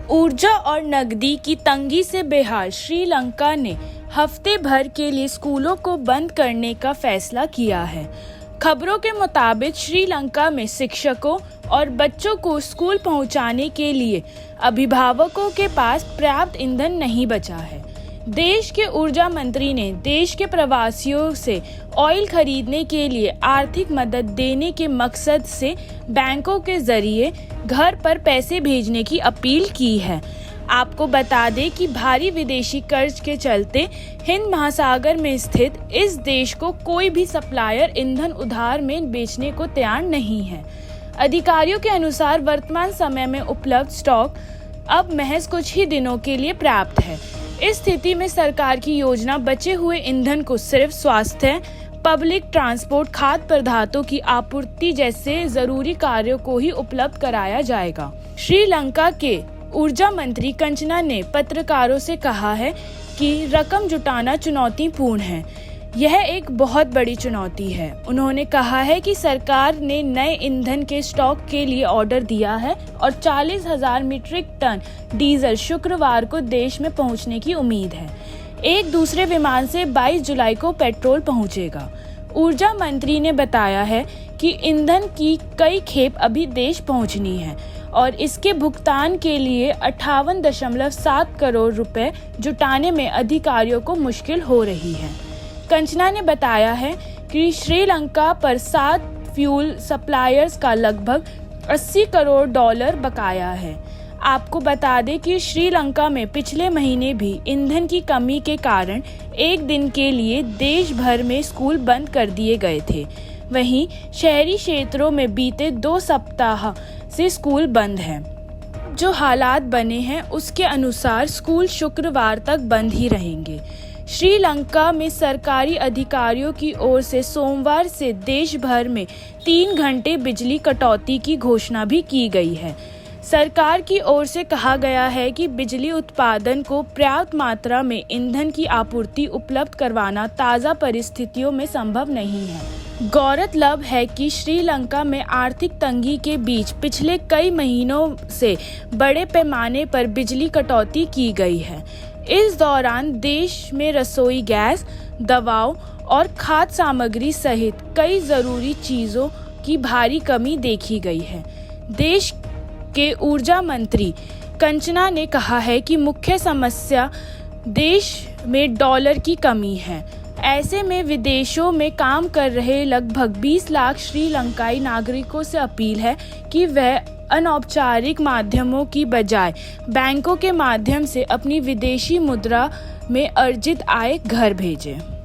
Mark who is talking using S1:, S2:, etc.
S1: ऊर्जा और नकदी की तंगी से बेहाल श्रीलंका ने हफ्ते भर के लिए स्कूलों को बंद करने का फैसला किया है। खबरों के मुताबिक श्रीलंका में शिक्षकों और बच्चों को स्कूल पहुंचाने के लिए अभिभावकों के पास पर्याप्त ईंधन नहीं बचा है। देश के ऊर्जा मंत्री ने देश के प्रवासियों से ऑयल खरीदने के लिए आर्थिक मदद देने के मकसद से बैंकों के जरिए घर पर पैसे भेजने की अपील की है। आपको बता दें कि भारी विदेशी कर्ज के चलते हिंद महासागर में स्थित इस देश को कोई भी सप्लायर ईंधन उधार में बेचने को तैयार नहीं है। अधिकारियों के अनुसार वर्तमान समय में उपलब्ध स्टॉक अब महज कुछ ही दिनों के लिए पर्याप्त है। इस स्थिति में सरकार की योजना बचे हुए ईंधन को सिर्फ स्वास्थ्य, पब्लिक ट्रांसपोर्ट, खाद्य पदार्थों की आपूर्ति जैसे जरूरी कार्यों को ही उपलब्ध कराया जाएगा। श्रीलंका के ऊर्जा मंत्री कंचना ने पत्रकारों से कहा है कि रकम जुटाना चुनौतीपूर्ण है। यह एक बहुत बड़ी चुनौती है। उन्होंने कहा है कि सरकार ने नए ईंधन के स्टॉक के लिए ऑर्डर दिया है और 40,000 मीट्रिक टन डीजल शुक्रवार को देश में पहुंचने की उम्मीद है। एक दूसरे विमान से 22 जुलाई को पेट्रोल पहुंचेगा। ऊर्जा मंत्री ने बताया है कि ईंधन की कई खेप अभी देश पहुंचनी है और इसके भुगतान के लिए 58.7 करोड़ रुपए जुटाने में अधिकारियों को मुश्किल हो रही है। कंचना ने बताया है कि श्रीलंका पर 7 फ्यूल सप्लायर्स का लगभग $80 करोड़ बकाया है। आपको बता दें कि श्रीलंका में पिछले महीने भी ईंधन की कमी के कारण एक दिन के लिए देश भर में स्कूल बंद कर दिए गए थे। वहीं शहरी क्षेत्रों में बीते 2 सप्ताह से स्कूल बंद हैं। जो हालात बने हैं उसके अनुसार स्कूल शुक्रवार तक बंद ही रहेंगे। श्रीलंका में सरकारी अधिकारियों की ओर से सोमवार से देश भर में 3 घंटे बिजली कटौती की घोषणा भी की गई है। सरकार की ओर से कहा गया है कि बिजली उत्पादन को पर्याप्त मात्रा में ईंधन की आपूर्ति उपलब्ध करवाना ताज़ा परिस्थितियों में संभव नहीं है। गौरतलब है कि श्रीलंका में आर्थिक तंगी के बीच पिछले कई महीनों से बड़े पैमाने पर बिजली कटौती की गई है। इस दौरान देश में रसोई गैस, दवाओं और खाद्य सामग्री सहित कई ज़रूरी चीज़ों की भारी कमी देखी गई है। देश के ऊर्जा मंत्री कंचना ने कहा है कि मुख्य समस्या देश में डॉलर की कमी है। ऐसे में विदेशों में काम कर रहे लगभग 20 लाख श्रीलंकाई नागरिकों से अपील है कि वह अनौपचारिक माध्यमों की बजाय बैंकों के माध्यम से अपनी विदेशी मुद्रा में अर्जित आय घर भेजें।